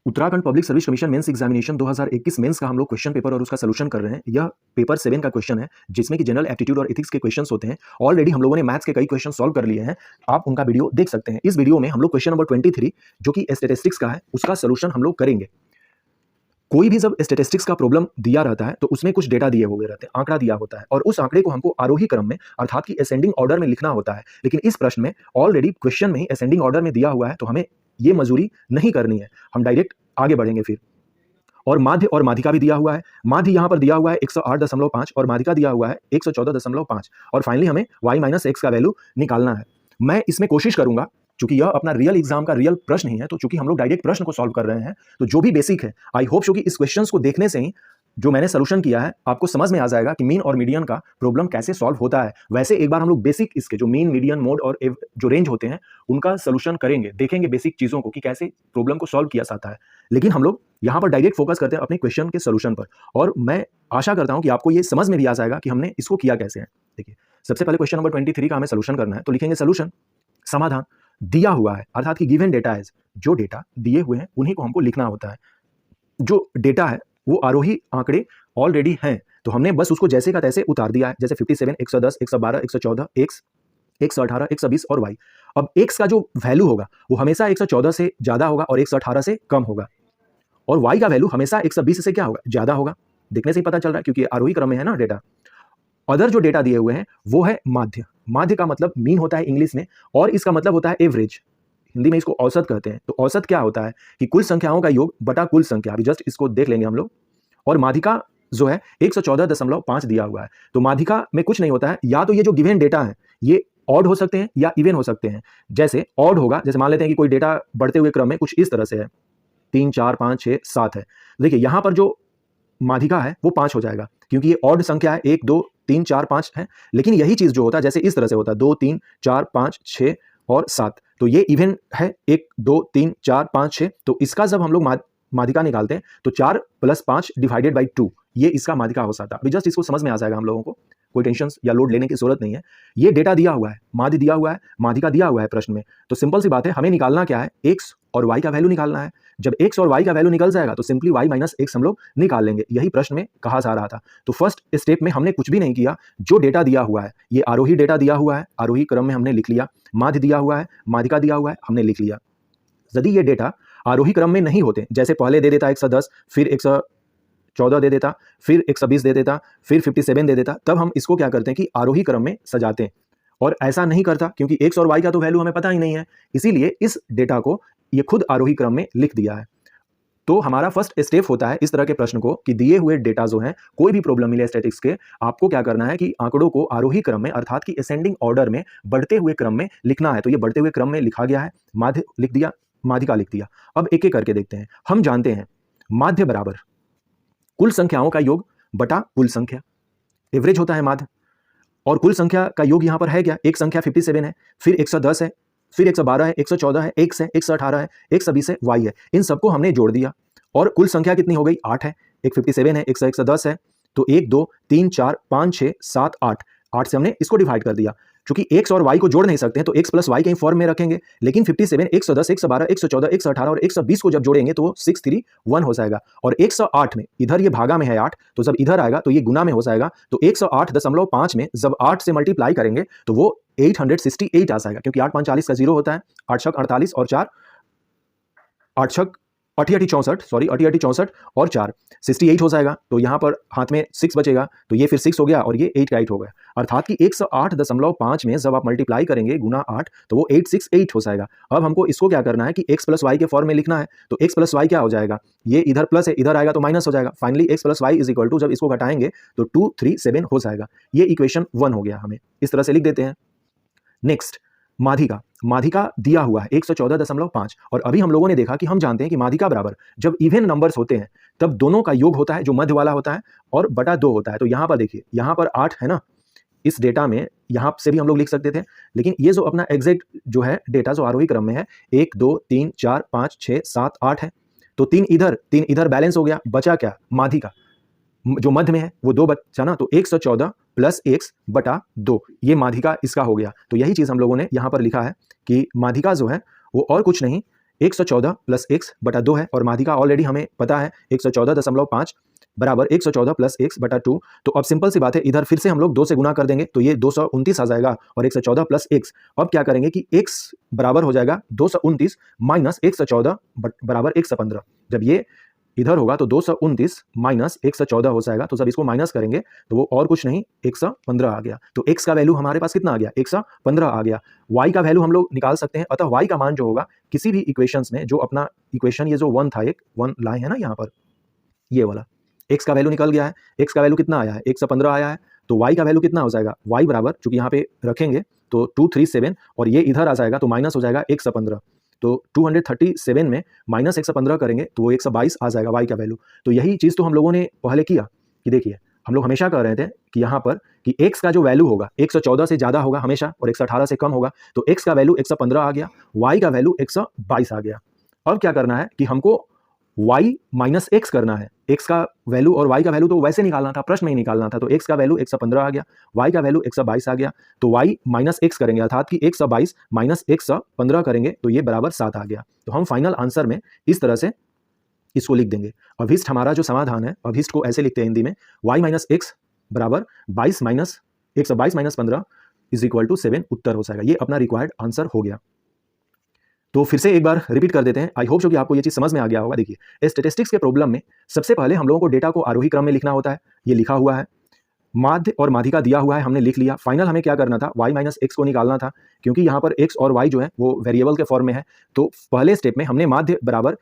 Uttarakhand public service commission mains examination 2021 mains का हम लोग क्वेश्चन पेपर और उसका सलूशन कर रहे हैं। यह पेपर 7 का क्वेश्चन है जिसमें कि जनरल एप्टीट्यूड और एथिक्स के क्वेश्चंस होते हैं। ऑलरेडी हम लोगों ने मैथ्स के कई क्वेश्चन सॉल्व कर लिए हैं, आप उनका वीडियो देख सकते हैं। इस वीडियो में हम लोग क्वेश्चन नंबर 23 जो कि स्टैटिस्टिक्स का है उसका सलूशन हम लोग करेंगे। कोई भी जब स्टैटिस्टिक्स का प्रॉब्लम दिया रहता है तो उसमें कुछ डेटा दिए हुए रहते हैं, आंकड़ा दिया होता है और उस आंकड़े को हमको आरोही क्रम में अर्थात कि असेंडिंग ऑर्डर में लिखना होता है। लेकिन इस प्रश्न में ऑलरेडी क्वेश्चन में ही असेंडिंग ऑर्डर में दिया हुआ है, तो हमें ये मजूरी नहीं करनी है, हम डायरेक्ट आगे बढ़ेंगे फिर। और माध्य और माध्यिका भी दिया हुआ है। माध्य यहाँ पर दिया हुआ है 108.5 और माध्यिका दिया हुआ है 114.5 और फाइनली हमें y माइनस एक्स का वैल्यू निकालना है। मैं इसमें कोशिश करूंगा, चूंकि यह अपना रियल एग्जाम का रियल प्रश्न ही है, तो चूंकि हम लोग डायरेक्ट प्रश्न को सॉल्व कर रहे हैं तो जो भी बेसिक है, आई होप सो कि इस क्वेश्चंस को देखने से ही जो मैंने सोल्यूशन किया है आपको समझ में आ जाएगा कि मीन और मीडियन का प्रॉब्लम कैसे सॉल्व होता है। वैसे एक बार हम लोग बेसिक इसके जो मीन, मीडियन, मोड और जो रेंज होते हैं उनका सोल्यूशन करेंगे, देखेंगे बेसिक चीज़ों को कि कैसे प्रॉब्लम को सॉल्व किया जाता है। लेकिन हम लोग यहाँ पर डायरेक्ट फोकस करते हैं अपने क्वेश्चन के सोल्यूशन पर, और मैं आशा करता हूँ कि आपको ये समझ में भी आ जाएगा कि हमने इसको किया कैसे है। देखिए, सबसे पहले क्वेश्चन नंबर 23 का हमें सोल्यूशन करना है, तो लिखेंगे सोल्यूशन। समाधान दिया हुआ है अर्थात कि गिवन डेटा है, जो डेटा दिए हुए हैं उन्हीं को हमको लिखना होता है। जो डेटा है वो आरोही आंकड़े ऑलरेडी हैं, तो हमने बस उसको जैसे का तैसे उतार दिया है, जैसे 57, 110, 112, 114, x, 118, 120 और y। अब x का जो वैल्यू होगा वो हमेशा 114 से ज़्यादा होगा और 118 से कम होगा, और y का वैल्यू हमेशा 120 से क्या होगा, ज़्यादा होगा। देखने से ही पता चल रहा है क्योंकि आरोही क्रम में है ना डेटा। अदर जो डेटा दिए हुए हैं वो है माध्य। माध्य का मतलब मीन होता है इंग्लिश में, और इसका मतलब होता है एवरेज, हिंदी में इसको औसत कहते हैं। तो औसत क्या होता है कि कुल संख्याओं का योग बटा कुल संख्या। अभी जस्ट इसको देख लेंगे हम लोग। और माध्यिका जो है 114.5 दिया हुआ है, तो माध्यिका में कुछ नहीं होता है, या तो ये जो गिवन डेटा है ये ऑड हो सकते हैं या इवन हो सकते हैं। जैसे ऑड होगा, जैसे मान लेते हैं कि कोई डेटा बढ़ते हुए क्रम में कुछ इस तरह से है, 3, 4, 5, 6, 7 है। देखिए यहाँ पर जो माध्यिका है वो 5 हो जाएगा क्योंकि ये ऑड संख्या है, 1, 2, 3, 4, 5 है। लेकिन यही चीज जो होता है जैसे इस तरह से होता है 2, 3, 4, 5, 6 और 7, तो ये इवन है 1, 2, 3, 4, 5, 6। तो इसका जब हम लोग माध्यिका निकालते हैं तो 4 + 5 डिवाइडेड बाई 2, ये इसका माध्यिका हो सकता है। अभी जस्ट इसको समझ में आ जाएगा हम लोगों को, कोई टेंशन या लोड लेने की जरूरत नहीं है। ये डेटा दिया हुआ है, माध्य दिया हुआ है, माध्यिका दिया हुआ है प्रश्न में, तो सिंपल सी बात है, हमें निकालना क्या है, x और y का वैल्यू निकालना है। जब x और y का वैल्यू निकल जाएगा तो सिंपली y माइनस x हम लोग निकाल लेंगे, यही प्रश्न में कहा जा रहा था। तो फर्स्ट स्टेप में हमने कुछ भी नहीं किया, जो डेटा दिया हुआ है ये आरोही डेटा दिया हुआ है, आरोही क्रम में हमने लिख लिया। माध्य दिया हुआ है, माध्यिका दिया हुआ है, हमने लिख लिया। यदि ये डेटा आरोही क्रम में नहीं होते, जैसे पहले दे देता 110, फिर 114 दे देता, फिर 120 दे देता, फिर 57 दे देता, तब हम इसको क्या करते हैं कि आरोही क्रम में सजाते हैं। और ऐसा नहीं करता क्योंकि x और y का तो वैल्यू हमें पता ही नहीं है, इसीलिए इस डेटा को ये खुद आरोही क्रम में लिख दिया है। तो हमारा फर्स्ट स्टेप होता है इस तरह के प्रश्न को कि दिए हुए डेटा जो हैं, कोई भी प्रॉब्लम मिले स्टैटिक्स के, आपको क्या करना है कि आंकड़ों को आरोही क्रम में अर्थात कि असेंडिंग ऑर्डर में बढ़ते हुए क्रम में लिखना है। तो ये बढ़ते हुए क्रम में लिखा गया है, माध्य लिख दिया, माध्यिका लिख दिया। अब एक एक करके देखते हैं। हम जानते हैं माध्य बराबर कुल संख्याओं का योग बटा कुल संख्या, एवरेज होता है माध्य। और कुल संख्या का योग यहाँ पर है क्या, एक संख्या 57 है, फिर 110 है, फिर 112 है, 114 है, x है, 118 है, 120 है, y है। इन सबको हमने जोड़ दिया और कुल संख्या कितनी हो गई, 8 है। एक 57 है, 110 है, तो 1, 2, 3, 4, 5, 6, 7, 8, 8 से हमने इसको डिवाइड कर दिया। क्योंकि x और y को जोड़ नहीं सकते हैं तो x + y के फॉर्म में रखेंगे, लेकिन 57, 110, 112, 114, 118 और 120 को जब जोड़ेंगे तो वो 631 हो जाएगा। और 108 में इधर ये भागा में है 8, तो जब इधर आएगा तो ये गुना में हो जाएगा। तो 108.5 में जब 8 से मल्टीप्लाई करेंगे तो वो 868 आ जाएगा, क्योंकि 8 5 40 का 0 होता है, 8 छक 48 और 4 8 छक 68 64, 68 और 4 68 हो जाएगा। तो यहाँ पर हाथ में 6 बचेगा, तो ये फिर 6 हो गया और ये 8 का 8 हो गया। अर्थात कि 108.5 में जब आप मल्टीप्लाई करेंगे गुना 8 तो वो 868 हो जाएगा। अब हमको इसको क्या करना है कि x + y के फॉर्म में लिखना है, तो x + y क्या हो जाएगा, ये इधर प्लस है, इधर आएगा तो माइनस हो जाएगा। फाइनली x + y = जब इसको घटाएंगे तो 237 हो जाएगा। ये इक्वेशन 1 हो गया, हमें इस तरह से लिख देते हैं। नेक्स्ट माध्यिका, माध्यिका दिया हुआ है 114.5, और अभी हम लोगों ने देखा कि हम जानते हैं कि माध्यिका बराबर जब इवन नंबर्स होते हैं तब दोनों का योग होता है जो मध्य वाला होता है और बटा 2 होता है। तो यहाँ पर देखिए, यहाँ पर 8 है ना, इस डेटा में यहाँ से भी हम लोग लिख सकते थे, लेकिन ये जो अपना एग्जैक्ट जो है डेटा जो आरोही क्रम में है 1, 2, 3, 4, 5, 6, 7, 8 है, तो 3 इधर बैलेंस हो गया, बचा क्या, माध्यिका जो मध्य में है वो 2 बचा ना, तो 114 + x बटा 2, ये माध्यिका इसका हो गया। तो यही चीज़ हम लोगों ने यहाँ पर लिखा है कि माध्यिका जो है वो और कुछ नहीं, 114 प्लस एक्स बटा 2 है और माध्यिका ऑलरेडी हमें पता है 114.5 बराबर 114 प्लस एक्स बटा 2। तो अब सिंपल सी बात है, इधर फिर से हम लोग 2 से गुना कर देंगे तो ये 229 आ जाएगा और 114 प्लस एक्स। अब क्या करेंगे कि एक्स बराबर हो जाएगा 229 माइनस 114 बराबर 115। जब ये इधर होगा तो 229 माइनस 114 हो जाएगा, तो जब इसको माइनस करेंगे तो वो और कुछ नहीं 115 आ गया। तो x का वैल्यू हमारे पास कितना आ गया, 115 आ गया। y का वैल्यू हम लोग निकाल सकते हैं, अतः y का मान जो होगा किसी भी इक्वेशंस में, जो अपना इक्वेशन ये जो 1 था, एक 1 लाए है ना यहाँ पर, ये वाला x का वैल्यू निकल गया है। x का वैल्यू कितना आया है, 115 आया है। तो y का वैल्यू कितना हो जाएगा, y बराबर, चूंकि यहाँ पे रखेंगे तो 237 और ये इधर आ जाएगा तो माइनस हो जाएगा 115। तो 237 में माइनस 115 करेंगे तो वो 122 आ जाएगा y का वैल्यू। तो यही चीज़ तो हम लोगों ने पहले किया कि देखिए, हम लोग हमेशा कह रहे थे कि यहाँ पर कि x का जो वैल्यू होगा 114 से ज़्यादा होगा हमेशा और 118 से कम होगा। तो x का वैल्यू 115 आ गया, y का वैल्यू 122 आ गया। अब क्या करना है कि हमको y माइनस एक्स करना है। x का वैल्यू और y का वैल्यू तो वैसे निकालना था, प्रश्न में ही निकालना था। तो x का वैल्यू 115 आ गया, y का वैल्यू 122 आ गया। तो y माइनस एक्स करेंगे, अर्थात कि 122 माइनस 115 करेंगे तो ये बराबर 7 आ गया। तो हम फाइनल आंसर में इस तरह से इसको लिख देंगे। अभिष्ट हमारा जो समाधान है, अभिष्ट को ऐसे लिखते हैं हिंदी में, y माइनस एक्स बराबर 22 minus 122 minus 15 is equal to 7 उत्तर हो जाएगा। ये अपना रिक्वायर्ड आंसर हो गया। तो फिर से एक बार रिपीट कर देते हैं। आई होप कि आपको ये चीज़ समझ में आ गया होगा। देखिए, स्टैटिस्टिक्स के प्रॉब्लम में सबसे पहले हम लोगों को डेटा को आरोही क्रम में लिखना होता है। ये लिखा हुआ है, माध्य और माध्यिका दिया हुआ है, हमने लिख लिया। फाइनल हमें क्या करना था, y माइनस एक्स को निकालना था, क्योंकि यहाँ पर x और y जो है वो वेरिएबल के फॉर्म में है। तो पहले स्टेप में हमने माध्य बराबर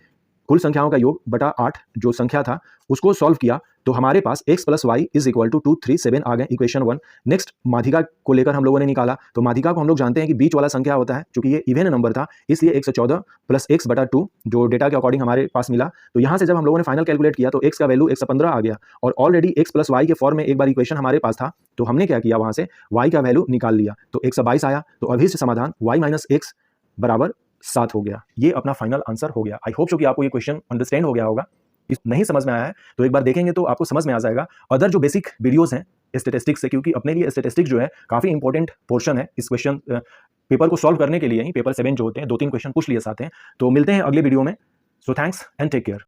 कुल संख्याओं का योग बटा 8 जो संख्या था उसको सॉल्व किया, तो हमारे पास x plus y is equal to 237 आ गए, इक्वेशन 1। नेक्स्ट माध्यिका को लेकर हम लोगों ने निकाला, तो माध्यिका को हम लोग जानते हैं कि बीच वाला संख्या होता है, चूंकि ये इवन नंबर था इसलिए 114 प्लस एक्स बटा 2 जो डेटा के अकॉर्डिंग हमारे पास मिला। तो यहाँ से जब हम लोगों ने फाइनल कैलकुलेट किया तो x का वैल्यू 115 आ गया और ऑलरेडी x प्लस वाई के फॉर्म में एक बार इक्वेशन हमारे पास था, तो हमने क्या किया, वहाँ से y का वैल्यू निकाल लिया तो 122 आया। तो अभिष्ट समाधान y माइनस एक्स बराबर 7 हो गया। ये अपना फाइनल आंसर हो गया। आई होप कि आपको ये क्वेश्चन अंडरस्टैंड हो गया होगा। नहीं समझ में आया है तो एक बार देखेंगे तो आपको समझ में आ जाएगा। अदर जो बेसिक वीडियोस हैं स्टैटिस्टिक्स से, क्योंकि अपने लिए स्टैटिस्टिक्स जो है काफ़ी इंपॉर्टेंट पोर्शन है इस क्वेश्चन पेपर को सॉल्व करने के लिए ही। पेपर 7 जो होते हैं 2-3 क्वेश्चन पूछ लिए जाते हैं। तो मिलते हैं अगले वीडियो में। So thanks and take care.